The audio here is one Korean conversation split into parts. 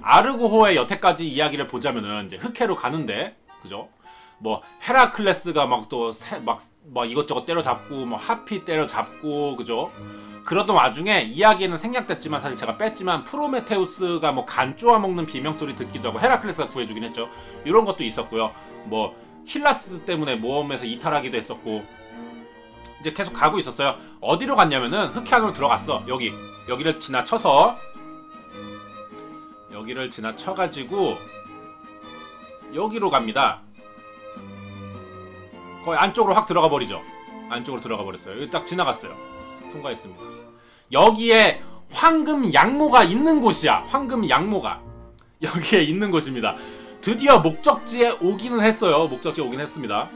아르고호의 여태까지 이야기를 보자면은 이제 흑해로 가는데, 그죠? 뭐 헤라클레스가 막 또 막 이것저것 때려잡고 뭐 하피 때려잡고, 그죠? 그러던 와중에 이야기는 생략됐지만 사실 제가 뺐지만 프로메테우스가 뭐 간 쪼아먹는 비명소리 듣기도 하고 헤라클레스가 구해주긴 했죠. 이런 것도 있었고요. 뭐 힐라스 때문에 모험에서 이탈하기도 했었고, 이제 계속 가고 있었어요. 어디로 갔냐면은 흑해 안으로 들어갔어. 여기를 지나쳐서, 여기를 지나쳐가지고 여기로 갑니다. 거의 안쪽으로 확 들어가 버리죠. 안쪽으로 들어가 버렸어요. 여기 딱 지나갔어요. 통과했습니다. 여기에 황금 양모가 있는 곳이야. 황금 양모가 여기에 있는 곳입니다. 드디어 목적지에 오기는 했어요. 목적지에 오긴 했습니다.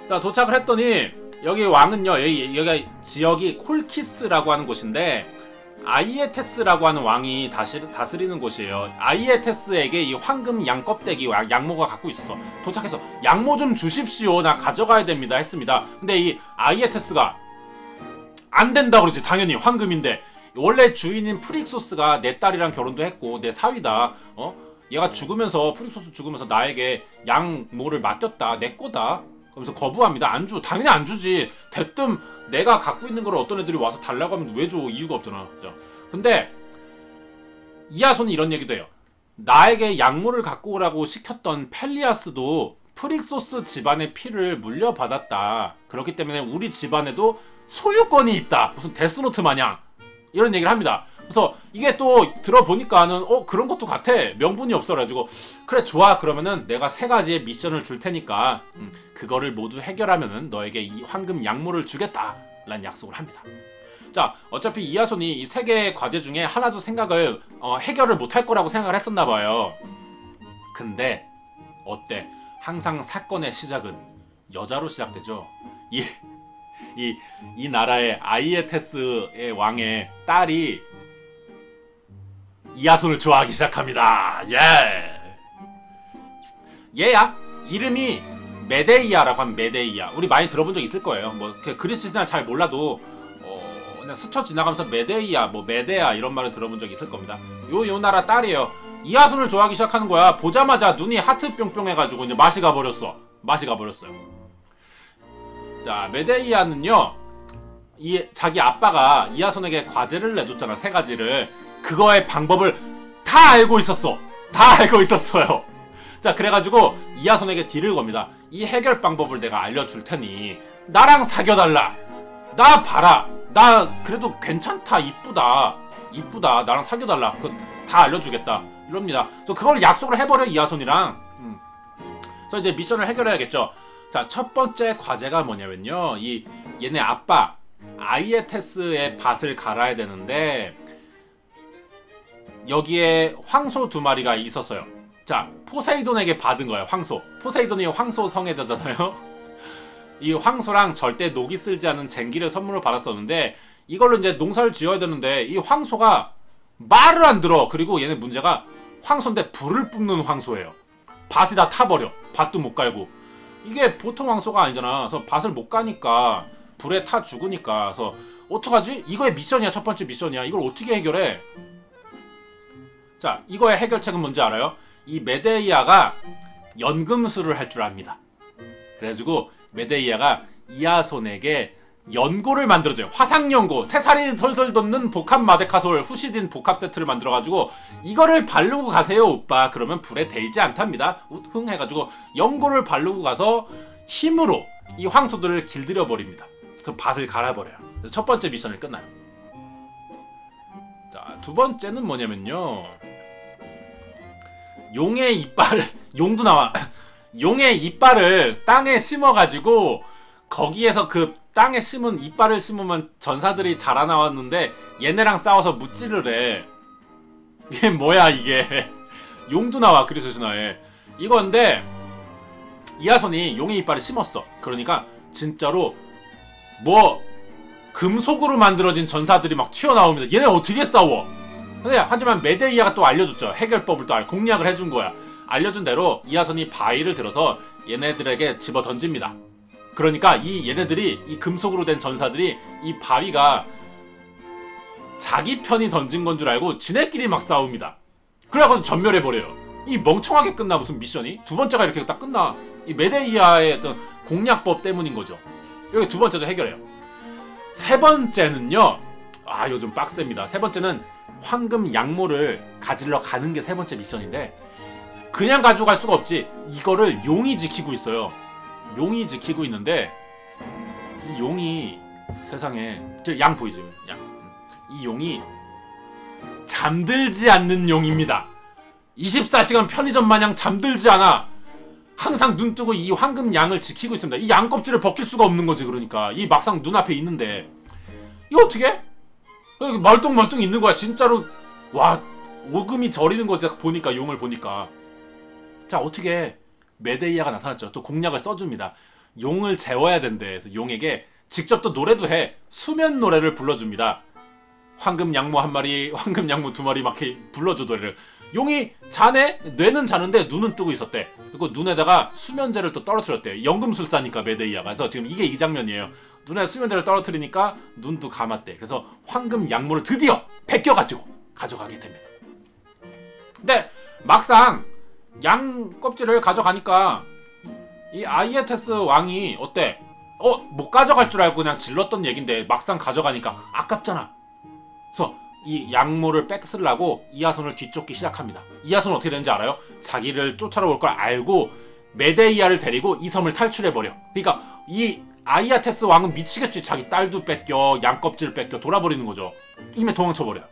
자, 도착을 했더니 여기 왕은요, 여기 지역이 콜키스라고 하는 곳인데 아이에테스라고 하는 왕이 다스리는 곳이에요. 아이에테스에게 이 황금 양 껍데기 양모가 갖고 있었어. 도착해서 양모 좀 주십시오. 나 가져가야 됩니다. 했습니다. 근데 이 아이에테스가 안 된다 그러지. 당연히 황금인데. 원래 주인인 프릭소스가 내 딸이랑 결혼도 했고 내 사위다. 얘가 죽으면서, 프릭소스 죽으면서 나에게 양모를 맡겼다. 내 거다. 그러면서 거부합니다. 안 주. 당연히 안 주지. 대뜸 내가 갖고 있는 걸 어떤 애들이 와서 달라고 하면 왜 줘? 이유가 없잖아. 근데 이하손이 이런 얘기도 해요. 나에게 양모를 갖고 오라고 시켰던 펠리아스도 프릭소스 집안의 피를 물려받았다. 그렇기 때문에 우리 집안에도 소유권이 있다. 무슨 데스노트 마냥 이런 얘기를 합니다. 그래서 이게 또 들어보니까는 그런 것도 같아. 명분이 없어가지고 그래 좋아. 그러면은 내가 3가지의 미션을 줄 테니까 그거를 모두 해결하면은 너에게 이 황금 양모를 주겠다 라는 약속을 합니다. 자, 어차피 이하손이 이 3개의 과제 중에 하나도 생각을 해결을 못할 거라고 생각을 했었나봐요. 근데 어때? 항상 사건의 시작은 여자로 시작되죠. 이 나라의 아이에테스의 왕의 딸이 이하손을 좋아하기 시작합니다. 얘야. 이름이 메데이아라고 하면 메데이아. 우리 많이 들어본 적 있을 거예요. 뭐 그리스 신화 잘 몰라도 그냥 스쳐 지나가면서 메데이아, 뭐 메데아 이런 말을 들어본 적이 있을 겁니다. 요 나라 딸이에요. 이하손을 좋아하기 시작하는 거야. 보자마자 눈이 하트 뿅뿅 해가지고 이제 맛이 가버렸어요. 자, 메데이아는요, 자기 아빠가 이하손에게 과제를 내줬잖아. 3가지를. 그거의 방법을 다 알고 있었어요. 자, 그래가지고 이하손에게 딜을 겁니다. 이 해결 방법을 내가 알려줄 테니 나랑 사귀어달라. 나 봐라. 나 그래도 괜찮다. 이쁘다. 나랑 사귀어달라. 그거 다 알려주겠다. 이럽니다. 그래서 그걸 약속을 해버려, 이하손이랑. 그래서 이제 미션을 해결해야겠죠. 자, 첫 번째 과제가 뭐냐면요, 얘네 아빠 아이에테스의 밭을 갈아야 되는데 여기에 황소 2마리가 있었어요. 자, 포세이돈에게 받은 거예요. 황소. 포세이돈이 황소 성애자잖아요. 이 황소랑 절대 녹이 쓸지 않은 쟁기를 선물로 받았었는데 이걸로 이제 농사를 지어야 되는데 이 황소가 말을 안 들어. 그리고 얘네 문제가 황소인데 불을 뿜는 황소예요. 밭이 다 타버려. 밭도 못 갈고. 이게 보통 황소가 아니잖아. 그래서 밭을 못 가니까 불에 타 죽으니까. 그래서 어떡하지? 이거의 미션이야. 첫 번째 미션이야. 이걸 어떻게 해결해? 자, 이거의 해결책은 뭔지 알아요? 이 메데이아가 연금술을 할 줄 압니다. 그래가지고 메데이아가 이하손에게 연고를 만들어줘요. 화상연고. 새살이 솔솔 돋는 복합 마데카솔 후시딘 복합 세트를 만들어가지고 이거를 바르고 가세요 오빠. 그러면 불에 데이지 않답니다. 흥 해가지고 연고를 바르고 가서 힘으로 이 황소들을 길들여 버립니다. 그래서 밭을 갈아버려요. 그래서 첫 번째 미션을 끝나요. 자, 두 번째는 뭐냐면요, 용의 이빨을 용도 나와. 용의 이빨을 땅에 심어가지고 거기에서 그 땅에 심은 이빨을 심으면 전사들이 자라나왔는데 얘네랑 싸워서 무찌를 해. 이게 뭐야 이게. 용도 나와 그리스 신화에. 이건데 이하손이 용의 이빨을 심었어. 그러니까 진짜로 뭐 금속으로 만들어진 전사들이 막 튀어나옵니다. 얘네 어떻게 싸워? 근데 하지만 메데이아가 또 알려줬죠. 해결법을 또 공략을 해준 거야. 알려준 대로 이하손이 바위를 들어서 얘네들에게 집어 던집니다. 그러니까 얘네들이 이 금속으로 된 전사들이 이 바위가 자기 편이 던진 건 줄 알고 지네끼리 막 싸웁니다. 그래가지고 전멸해버려요. 이 멍청하게 끝나 무슨 미션이? 두 번째가 이렇게 딱 끝나. 이 메데이아의 어떤 공략법 때문인 거죠. 여기 두 번째도 해결해요. 세 번째는요. 아 요즘 빡셉니다. 세 번째는 황금 양모를 가지러 가는 게 세 번째 미션인데 그냥 가져갈 수가 없지. 이거를 용이 지키고 있어요. 용이 지키고 있는데 이 용이 세상에 저 양 보이죠? 양. 이 용이 잠들지 않는 용입니다. 24시간 편의점 마냥 잠들지 않아. 항상 눈 뜨고 이 황금 양을 지키고 있습니다. 이 양 껍질을 벗길 수가 없는 거지. 그러니까 이 막상 눈앞에 있는데 이거 어떻게? 여기 멀뚱멀뚱 있는 거야. 진짜로 와 오금이 저리는 거지. 보니까 용을 보니까. 자 어떻게 메데이아가 나타났죠. 또 공략을 써줍니다. 용을 재워야 된대. 그래서 용에게 직접 또 노래도 해. 수면 노래를 불러줍니다. 황금 양모 한 마리, 황금 양모 두 마리 막 불러줘 노래를. 용이 자네? 뇌는 자는데 눈은 뜨고 있었대. 그리고 눈에다가 수면제를 또 떨어뜨렸대. 연금술사니까 메데이아가. 그래서 지금 이게 이 장면이에요. 눈에 수면제를 떨어뜨리니까 눈도 감았대. 그래서 황금 양모를 드디어 베껴가지고 가져가게 됩니다. 근데 막상 양 껍질을 가져가니까 이 아이에테스 왕이 어때? 못 가져갈 줄 알고 그냥 질렀던 얘긴데 막상 가져가니까 아깝잖아. 그래서 이 양모를 뺏으려고 이하손을 뒤쫓기 시작합니다. 이하손은 어떻게 되는지 알아요? 자기를 쫓아러 올 걸 알고 메데이아를 데리고 이 섬을 탈출해버려. 그러니까 이 아이아테스 왕은 미치겠지. 자기 딸도 뺏겨, 양껍질을 뺏겨, 돌아버리는 거죠. 이미 도망쳐버려요.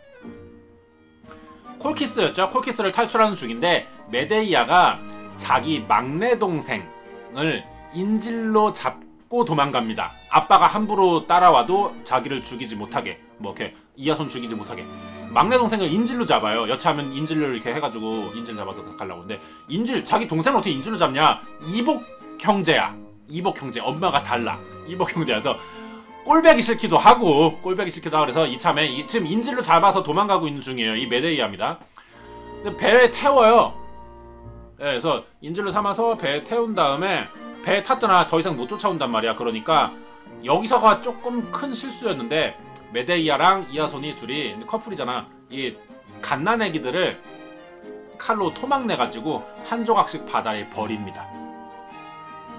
콜키스였죠. 콜키스를 탈출하는 중인데 메데이아가 자기 막내 동생을 인질로 잡고 도망갑니다. 아빠가 함부로 따라와도 자기를 죽이지 못하게, 뭐 이렇게 이하손 죽이지 못하게 막내 동생을 인질로 잡아요. 여차하면 인질로 이렇게 해가지고 인질 잡아서 가려고. 근데 인질, 자기 동생을 어떻게 인질로 잡냐? 이복 형제야. 이복 형제. 엄마가 달라. 이복 형제여서 꼴배기 싫기도 하고 그래서 이참에 지금 인질로 잡아서 도망가고 있는 중이에요. 이 메데이아입니다. 근데 배에 태워요. 네, 그래서 인질로 삼아서 배에 태운 다음에 배에 탔잖아. 더 이상 못 쫓아온단 말이야. 그러니까 여기서가 조금 큰 실수였는데 메데이아랑 이하손이 둘이 커플이잖아. 이 갓난애기들을 칼로 토막내가지고 한 조각씩 바다에 버립니다.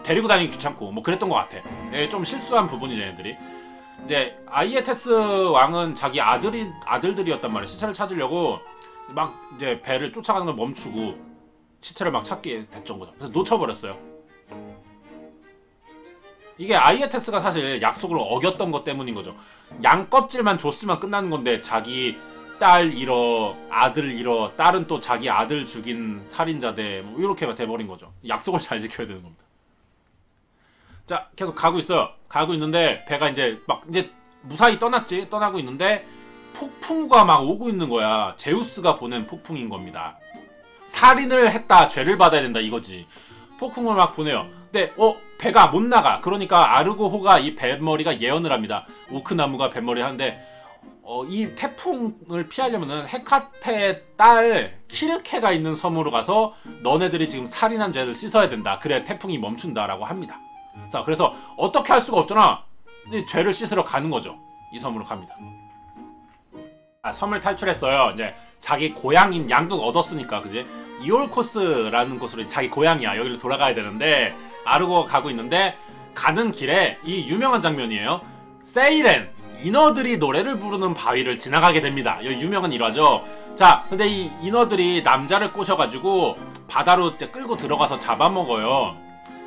데리고 다니기 귀찮고 뭐 그랬던 것 같아. 네, 좀 실수한 부분이네 얘들이. 이제 아이에테스 왕은 자기 아들들이었단 말이야. 시체를 찾으려고 막 이제 배를 쫓아가는 걸 멈추고 시체를 막 찾게 됐던 거죠. 그래서 놓쳐버렸어요. 이게 아이에테스가 사실 약속을 어겼던 것 때문인 거죠. 양 껍질만 줬으면 끝나는 건데 자기 딸 잃어, 아들 잃어, 딸은 또 자기 아들 죽인 살인자대, 뭐 이렇게 돼버린 거죠. 약속을 잘 지켜야 되는 겁니다. 자, 계속 가고 있어요. 가고 있는데 배가 이제 무사히 떠났지. 떠나고 있는데 폭풍과 막 오고 있는 거야. 제우스가 보낸 폭풍인 겁니다. 살인을 했다, 죄를 받아야 된다 이거지. 폭풍을 막 보내요. 근데 배가 못 나가. 그러니까 아르고호가 이 뱃머리가 예언을 합니다. 오크나무가 뱃머리 하는데 이 태풍을 피하려면은 헤카테의 딸 키르케가 있는 섬으로 가서 너네들이 지금 살인한 죄를 씻어야 된다. 그래 태풍이 멈춘다라고 합니다. 자, 그래서 어떻게 할 수가 없잖아. 죄를 씻으러 가는 거죠. 이 섬으로 갑니다. 섬을 탈출했어요. 이제 자기 고향인 양국 얻었으니까, 그지? 이올코스라는 곳으로 자기 고향이야. 여기로 돌아가야 되는데 아르고가 가고 있는데 가는 길에 이 유명한 장면이에요. 세이렌, 인어들이 노래를 부르는 바위를 지나가게 됩니다. 여기 유명한 일화죠. 자, 근데 이 인어들이 남자를 꼬셔가지고 바다로 이제 끌고 들어가서 잡아먹어요.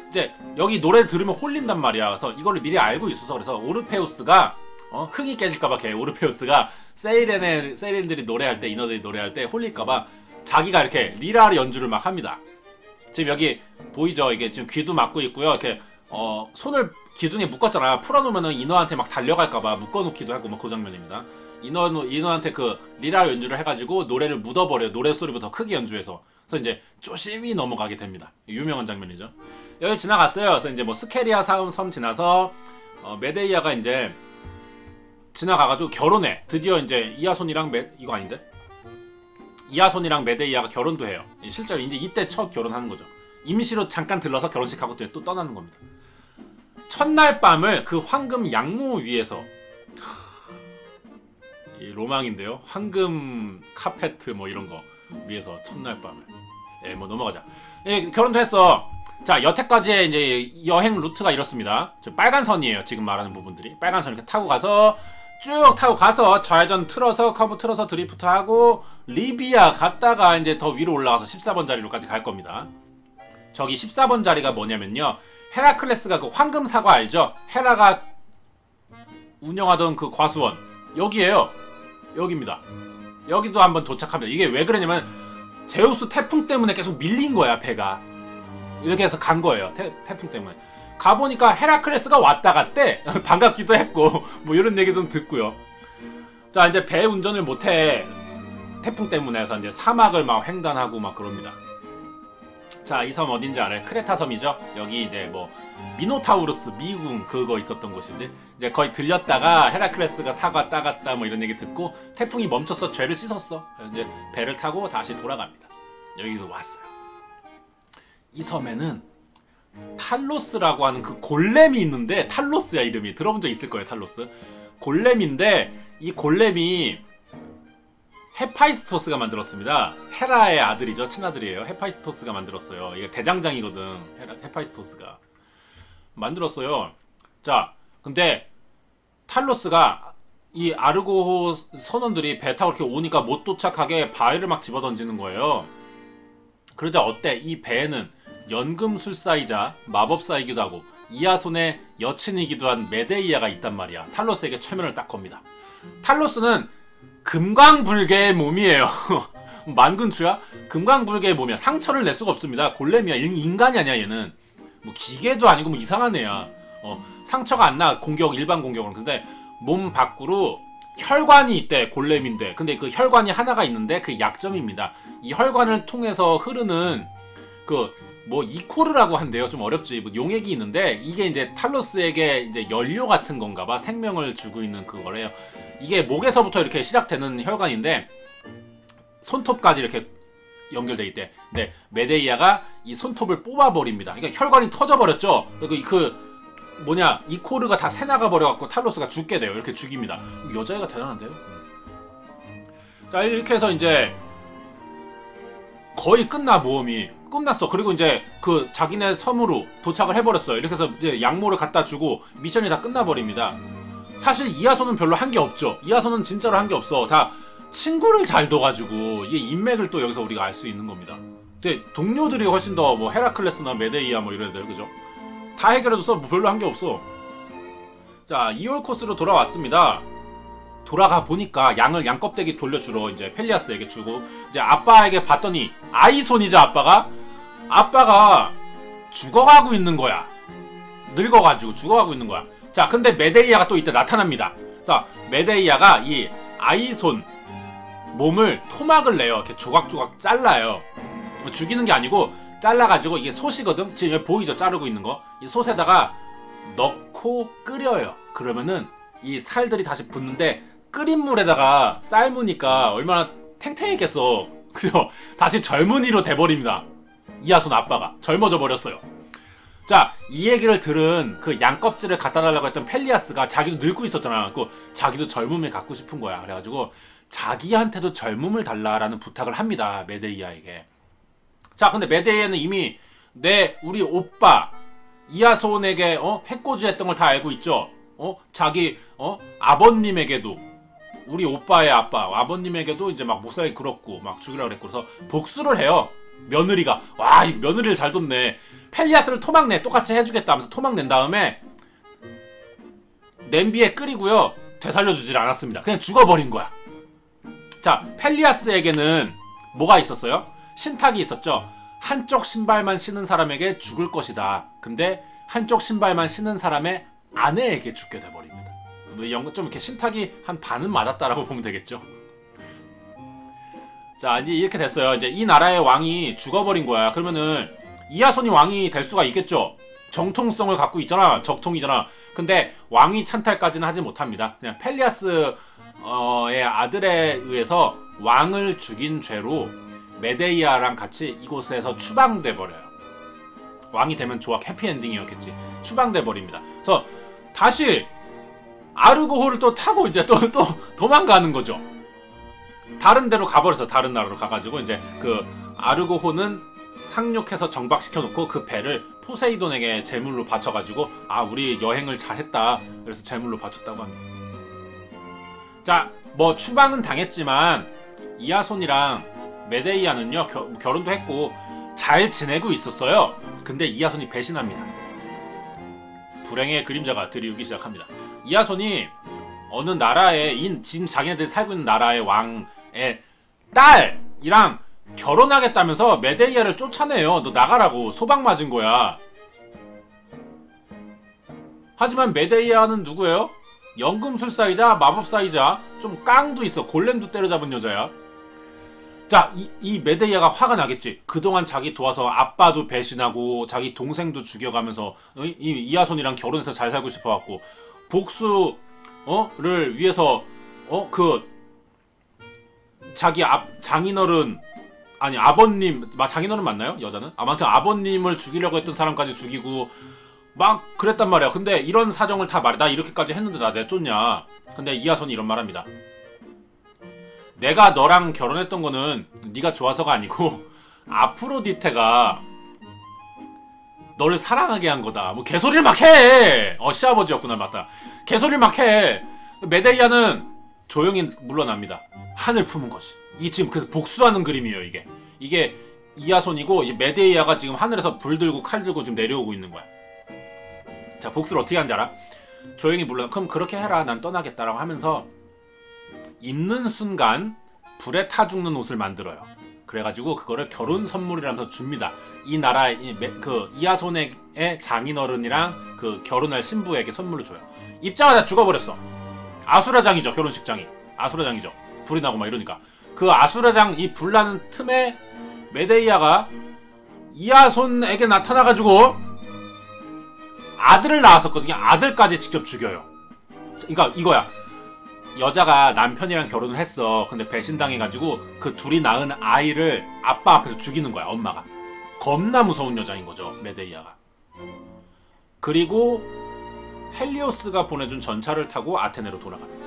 이제 여기 노래를 들으면 홀린단 말이야. 그래서 이거를 미리 알고 있어서 그래서 오르페우스가 흥이 깨질까봐 오르페우스가 세이렌들이 노래할 때, 인어들이 노래할 때 홀릴까봐 자기가 이렇게 리라 연주를 막 합니다. 지금 여기 보이죠? 이게 지금 귀도 막고 있고요. 이렇게 손을 기둥에 묶었잖아. 풀어놓으면은 인어한테 막 달려갈까봐 묶어놓기도 하고 뭐 그 장면입니다. 인어한테 그 리라 연주를 해가지고 노래를 묻어버려요. 노래 소리보다 크게 연주해서. 그래서 이제 조심히 넘어가게 됩니다. 유명한 장면이죠. 여기 지나갔어요. 그래서 이제 뭐 스케리아 섬 지나서 메데이아가 이제 지나가가지고 결혼해. 드디어 이제 이하손이랑 이거 아닌데? 이하손이랑 메데이아가 결혼도 해요. 실제로 이제 이때 첫 결혼하는 거죠. 임시로 잠깐 들러서 결혼식하고 또 떠나는 겁니다. 첫날 밤을 그 황금 양모 위에서 로망인데요. 황금 카페트 뭐 이런 거 위에서 첫날 밤을. 예, 뭐 넘어가자. 예, 결혼도 했어. 자, 여태까지의 이제 여행 루트가 이렇습니다. 저 빨간 선이에요. 지금 말하는 부분들이. 빨간 선 이렇게 타고 가서 쭉 타고 가서 좌회전 틀어서 커브 틀어서 드리프트 하고 리비아 갔다가 이제 더 위로 올라가서 14번 자리로까지 갈 겁니다. 저기 14번 자리가 뭐냐면요. 헤라클레스가 그 황금 사과 알죠? 헤라가 운영하던 그 과수원 여기에요. 여기입니다. 여기도 한번 도착합니다. 이게 왜 그러냐면 제우스 태풍 때문에 계속 밀린 거야 배가. 이렇게 해서 간 거예요. 태풍 때문에. 가보니까 헤라클레스가 왔다 갔대. 반갑기도 했고 뭐 이런 얘기 좀 듣고요. 자, 이제 배 운전을 못해. 태풍 때문에 해서 이제 사막을 막 횡단하고 막 그럽니다. 자, 이 섬 어딘지 알아요? 크레타 섬이죠. 여기 이제 뭐 미노타우루스 미궁 그거 있었던 곳이지. 이제 거의 들렸다가 헤라클레스가 사과 따갔다 뭐 이런 얘기 듣고 태풍이 멈춰서 죄를 씻었어. 이제 배를 타고 다시 돌아갑니다. 여기도 왔어요. 이 섬에는 탈로스라고 하는 그 골렘이 있는데, 탈로스야 이름이. 들어본 적 있을 거예요. 탈로스 골렘인데, 이 골렘이 헤파이스토스가 만들었습니다. 헤라의 아들이죠. 친아들이에요. 헤파이스토스가 만들었어요. 이게 대장장이거든. 헤파이스토스가 만들었어요. 자, 근데 탈로스가 이 아르고 선원들이 배 타고 이렇게 오니까 못 도착하게 바위를 막 집어던지는 거예요. 그러자 어때? 이 배에는 연금술사이자 마법사이기도 하고 이아손의 여친이기도 한 메데이아가 있단 말이야. 탈로스에게 최면을 딱 겁니다. 탈로스는 금광불개의 몸이에요. 만근추야? 금광불개의 몸이야. 상처를 낼 수가 없습니다. 골렘이야. 인간이 아니야 얘는. 뭐 기계도 아니고 뭐 이상한 애야. 상처가 안 나. 공격, 일반 공격은. 근데 몸 밖으로 혈관이 있대. 골렘인데. 근데 그 혈관이 하나가 있는데 그 약점입니다. 이 혈관을 통해서 흐르는 그 뭐 이코르라고 한대요. 좀 어렵지. 뭐 용액이 있는데 이게 이제 탈로스에게 이제 연료 같은 건가 봐. 생명을 주고 있는 그거래요. 이게 목에서부터 이렇게 시작되는 혈관인데 손톱까지 이렇게 연결돼 있대. 근데 메데이아가 이 손톱을 뽑아버립니다. 그러니까 혈관이 터져버렸죠. 뭐냐, 이코르가 다 새나가 버려갖고 탈로스가 죽게 돼요. 이렇게 죽입니다. 여자애가 대단한데요. 자, 이렇게 해서 이제 거의 모험이 끝났어. 그리고 이제 그 자기네 섬으로 도착을 해버렸어요. 이렇게 해서 이제 양모를 갖다 주고 미션이 다 끝나버립니다. 사실 이하손은 별로 한 게 없죠. 이하손은 진짜로 한 게 없어. 다 친구를 잘 둬가지고 이 인맥을 또 여기서 우리가 알 수 있는 겁니다. 근데 동료들이 훨씬 더 뭐 헤라클레스나 메데이아 뭐 이런 애들, 그죠? 다 해결해줘서 뭐 별로 한 게 없어. 자, 이올코스로 돌아왔습니다. 돌아가 보니까 양 껍데기 돌려주러 이제 펠리아스에게 주고 이제 아빠에게 봤더니 아이손이자 아빠가 죽어가고 있는 거야. 늙어가지고 죽어가고 있는 거야. 자, 근데 메데이아가 또 이때 나타납니다. 자, 메데이아가 이 아이손 몸을 토막을 내요. 이렇게 조각조각 잘라요. 죽이는 게 아니고 잘라가지고, 이게 솥이거든. 지금 여기 보이죠? 자르고 있는 거. 이 솥에다가 넣고 끓여요. 그러면은 이 살들이 다시 붙는데 끓인 물에다가 삶으니까 얼마나 탱탱했겠어. 그죠? 다시 젊은이로 돼버립니다. 이하손 아빠가 젊어져 버렸어요. 자, 이 얘기를 들은 그 양껍질을 갖다 달라고 했던 펠리아스가 자기도 늙고 있었잖아. 그 자기도 젊음을 갖고 싶은 거야. 그래가지고 자기한테도 젊음을 달라라는 부탁을 합니다. 메데이아에게. 자, 근데 메데이아는 이미 우리 오빠 이하손에게 해코지했던 걸 다 알고 있죠. 자기 아버님에게도, 우리 오빠의 아버님에게도 이제 막 목살이 굴었고 막 죽이라고 그랬고, 그래서 복수를 해요. 며느리가. 와, 이 며느리를 잘 뒀네. 펠리아스를 토막 내. 똑같이 해주겠다 하면서 토막 낸 다음에 냄비에 끓이고요. 되살려주질 않았습니다. 그냥 죽어버린 거야. 자, 펠리아스에게는 뭐가 있었어요? 신탁이 있었죠. 한쪽 신발만 신은 사람에게 죽을 것이다. 근데 한쪽 신발만 신은 사람의 아내에게 죽게 돼버립니다. 좀 이렇게 신탁이 한 반은 맞았다라고 보면 되겠죠. 자, 이제 이렇게 됐어요. 이제 이 나라의 왕이 죽어버린 거야. 그러면은 이하손이 왕이 될 수가 있겠죠. 정통성을 갖고 있잖아. 적통이잖아. 근데 왕위 찬탈까지는 하지 못합니다. 그냥 펠리아스의 아들에 의해서 왕을 죽인 죄로 메데이아랑 같이 이곳에서 추방돼 버려요. 왕이 되면 좋아, 해피엔딩이었겠지. 추방돼 버립니다. 그래서 다시 아르고호를 또 타고 이제 또 도망가는 거죠. 다른 데로 가버려서 다른 나라로 가가지고 이제 그 아르고호는 상륙해서 정박시켜놓고 그 배를 포세이돈에게 제물로 바쳐가지고 아 우리 여행을 잘했다 그래서 제물로 바쳤다고 합니다. 자, 뭐 추방은 당했지만 이아손이랑 메데이아는요 결혼도 했고 잘 지내고 있었어요. 근데 이아손이 배신합니다. 불행의 그림자가 드리우기 시작합니다. 이아손이 어느 나라의 지금 자기네들이 살고 있는 나라의 왕의 딸이랑 결혼하겠다면서 메데이아를 쫓아내요. 너 나가라고. 소방 맞은 거야. 하지만 메데이아는 누구예요? 연금술사이자 마법사이자 좀 깡도 있어. 골렘도 때려잡은 여자야. 자, 이 메데이아가 화가 나겠지. 그동안 자기 도와서 아빠도 배신하고 자기 동생도 죽여가면서 이아손이랑 결혼해서 잘 살고 싶어갖고 복수를 위해서 자기 장인어른 아니 아버님 장인어른 맞나요? 여자는? 아무튼 아버님을 죽이려고 했던 사람까지 죽이고 막 그랬단 말이야. 근데 이런 사정을 다 말해. 나 이렇게까지 했는데 나 내쫓냐. 근데 이아손이 이런 말 합니다. 내가 너랑 결혼했던 거는 네가 좋아서가 아니고 아프로디테가 너를 사랑하게 한 거다. 뭐 개소리를 막 해. 시아버지였구나. 맞다. 개소리를 막 해. 메데이아는 조용히 물러납니다. 한을 품은 거지. 이 지금 그 복수하는 그림이에요. 이게 이아손이고 이 메데이아가 지금 하늘에서 불 들고 칼 들고 지금 내려오고 있는 거야. 자, 복수를 어떻게 하는지 알아? 조용히 물러나. 그럼 그렇게 해라. 난 떠나겠다라고 하면서 입는 순간 불에 타 죽는 옷을 만들어요. 그래가지고 그거를 결혼 선물이라면서 줍니다. 이 나라의 그 이아손의 장인어른이랑 그 결혼할 신부에게 선물을 줘요. 입자마자 죽어버렸어. 아수라장이죠. 결혼식장이 아수라장이죠. 불이 나고 막 이러니까 그 아수라장 이 불나는 틈에 메데이아가 이아손에게 나타나가지고 아들을 낳았었거든요. 아들까지 직접 죽여요. 그러니까 이거야. 여자가 남편이랑 결혼을 했어. 근데 배신당해가지고 그 둘이 낳은 아이를 아빠 앞에서 죽이는 거야. 엄마가. 겁나 무서운 여자인 거죠. 메데이아가. 그리고 헬리오스가 보내준 전차를 타고 아테네로 돌아갑니다.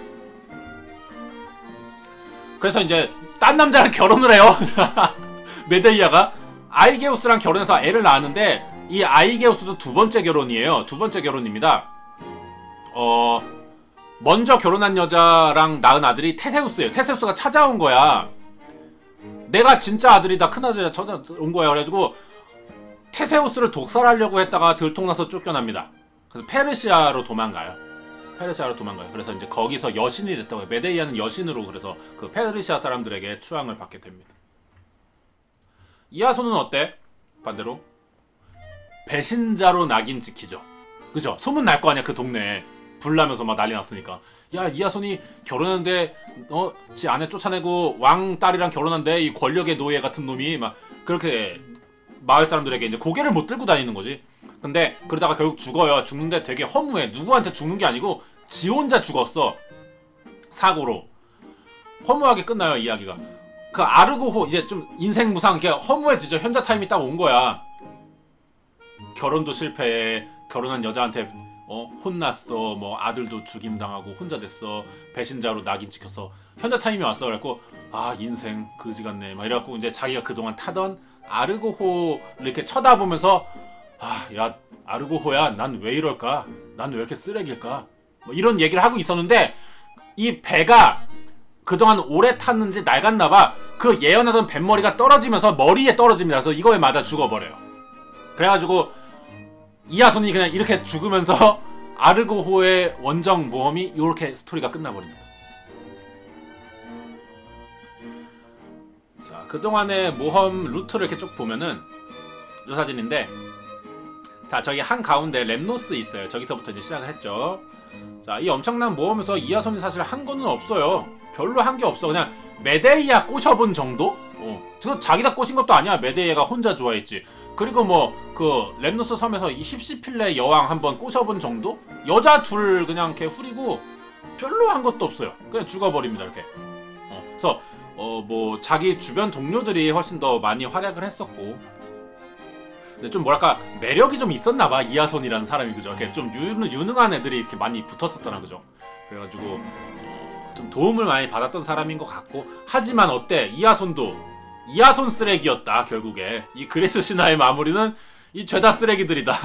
그래서 이제 딴 남자랑 결혼을 해요. 메데이아가 아이게우스랑 결혼해서 애를 낳았는데 이 아이게우스도 두 번째 결혼이에요. 두 번째 결혼입니다. 먼저 결혼한 여자랑 낳은 아들이 테세우스예요. 테세우스가 찾아온 거야. 내가 진짜 아들이다. 큰아들이다. 찾아온 거야. 그래가지고 테세우스를 독살하려고 했다가 들통나서 쫓겨납니다. 그래서 페르시아로 도망가요. 그래서 이제 거기서 여신이 됐다고 해요. 메데이아는 여신으로 그래서 그 페르시아 사람들에게 추앙을 받게 됩니다. 이아손은 어때? 반대로 배신자로 낙인 찍히죠. 그죠? 소문 날 거 아니야. 그 동네에 불나면서 막 난리 났으니까. 야, 이아손이 결혼했는데 지 아내 쫓아내고 왕 딸이랑 결혼한데 이 권력의 노예 같은 놈이 막 그렇게 마을 사람들에게 이제 고개를 못 들고 다니는 거지. 근데 그러다가 결국 죽어요. 죽는데 되게 허무해. 누구한테 죽는 게 아니고 지 혼자 죽었어. 사고로. 허무하게 끝나요, 이야기가. 그 아르고호 이제 좀 인생 무상 이렇게 허무해지죠. 현자 타임이 딱 온 거야. 결혼도 실패해. 결혼한 여자한테 혼났어. 뭐 아들도 죽임당하고 혼자 됐어. 배신자로 낙인 찍혔어. 현자 타임이 왔어. 그래갖고 아, 인생 그지 같네. 막 이래갖고 이제 자기가 그동안 타던 아르고호를 이렇게 쳐다보면서 아, 야, 아르고호야, 난 왜 이럴까? 난 왜 이렇게 쓰레기일까? 뭐 이런 얘기를 하고 있었는데 이 배가 그동안 오래 탔는지 낡았나봐. 그 예언하던 뱃머리가 떨어지면서 머리에 떨어집니다. 그래서 이거에 맞아 죽어버려요. 그래가지고 이아손이 그냥 이렇게 죽으면서 아르고호의 원정 모험이 이렇게 스토리가 끝나버립니다. 자, 그동안의 모험 루트를 이렇게 쭉 보면은 이 사진인데, 자, 저기 한가운데 렘노스 있어요. 저기서부터 이제 시작을 했죠. 자, 이 엄청난 모험에서 이아손이 사실 한 거는 없어요. 별로 한 게 없어. 그냥 메데이아 꼬셔본 정도? 지금 자기가 꼬신 것도 아니야. 메데이아가 혼자 좋아했지. 그리고 뭐 그 렘노스 섬에서 이 힙시필레 여왕 한번 꼬셔본 정도? 여자 둘 그냥 이렇게 후리고 별로 한 것도 없어요. 그냥 죽어버립니다. 이렇게. 그래서 뭐 자기 주변 동료들이 훨씬 더 많이 활약을 했었고, 근데 좀 뭐랄까 매력이 좀 있었나봐 이하손이라는 사람이. 그죠? 이렇게 좀 유능한 애들이 이렇게 많이 붙었었잖아. 그죠? 그래가지고 좀 도움을 많이 받았던 사람인 것 같고, 하지만 어때? 이하손도 이하손 쓰레기였다. 결국에 이 그리스 신화의 마무리는 이 죄다 쓰레기들이다.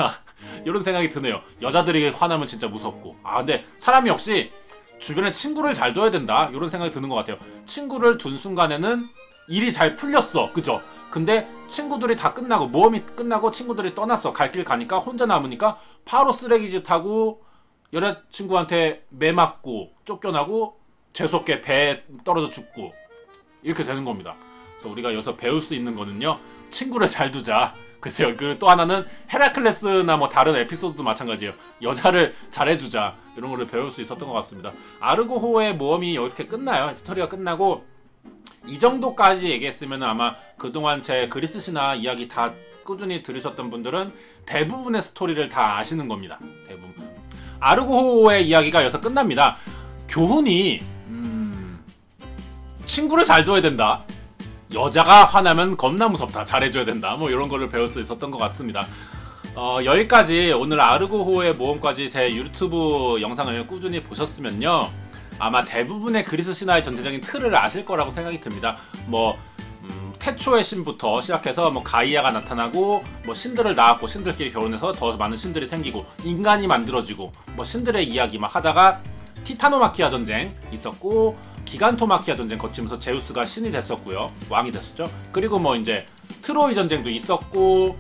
이런 생각이 드네요. 여자들이 화나면 진짜 무섭고, 근데 사람이 역시 주변에 친구를 잘 둬야 된다, 이런 생각이 드는 것 같아요. 친구를 둔 순간에는 일이 잘 풀렸어. 그죠? 근데 친구들이 다 끝나고, 모험이 끝나고 친구들이 떠났어. 갈 길 가니까 혼자 남으니까 바로 쓰레기짓 하고 여자친구한테 매 맞고 쫓겨나고 재수없게 배에 떨어져 죽고, 이렇게 되는 겁니다. 그래서 우리가 여기서 배울 수 있는 거는요, 친구를 잘 두자. 글쎄요. 그 또 하나는 헤라클레스나 뭐 다른 에피소드도 마찬가지예요. 여자를 잘해주자, 이런 거를 배울 수 있었던 것 같습니다. 아르고호의 모험이 이렇게 끝나요. 스토리가 끝나고, 이 정도까지 얘기했으면 아마 그동안 제 그리스 신화 이야기 다 꾸준히 들으셨던 분들은 대부분의 스토리를 다 아시는 겁니다. 대부분. 아르고호의 이야기가 여기서 끝납니다. 교훈이 친구를 잘 둬야 된다. 여자가 화나면 겁나 무섭다. 잘해줘야 된다. 뭐 이런 거를 배울 수 있었던 것 같습니다. 여기까지 오늘 아르고호의 모험까지 제 유튜브 영상을 꾸준히 보셨으면요, 아마 대부분의 그리스 신화의 전체적인 틀을 아실 거라고 생각이 듭니다. 뭐 태초의 신부터 시작해서 뭐 가이아가 나타나고, 뭐 신들을 낳았고 신들끼리 결혼해서 더 많은 신들이 생기고 인간이 만들어지고, 뭐 신들의 이야기 막 하다가 티타노마키아 전쟁 있었고, 기간토마키아 전쟁 거치면서 제우스가 신이 됐었고요. 왕이 됐었죠. 그리고 뭐 이제 트로이 전쟁도 있었고,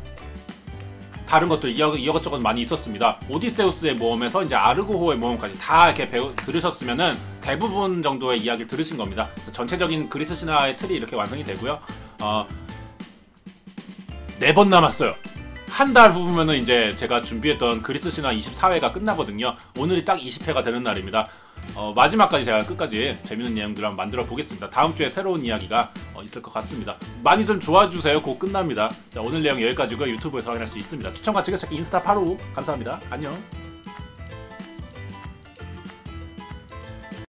다른 것들 이것저것 많이 있었습니다. 오디세우스의 모험에서 이제 아르고호의 모험까지 다 이렇게 들으셨으면은 대부분 정도의 이야기를 들으신 겁니다. 그래서 전체적인 그리스 신화의 틀이 이렇게 완성이 되고요. 4번 남았어요. 한 달 후면은 이제 제가 준비했던 그리스 신화 24회가 끝나거든요. 오늘이 딱 20회가 되는 날입니다. 마지막까지 제가 끝까지 재밌는 내용들을 한번 만들어 보겠습니다. 다음 주에 새로운 이야기가 있을 것 같습니다. 많이 좀 좋아주세요. 곧 끝납니다. 자, 오늘 내용 여기까지고요. 유튜브에서 확인할 수 있습니다. 추천과 지그찾기 인스타 바로 감사합니다. 안녕.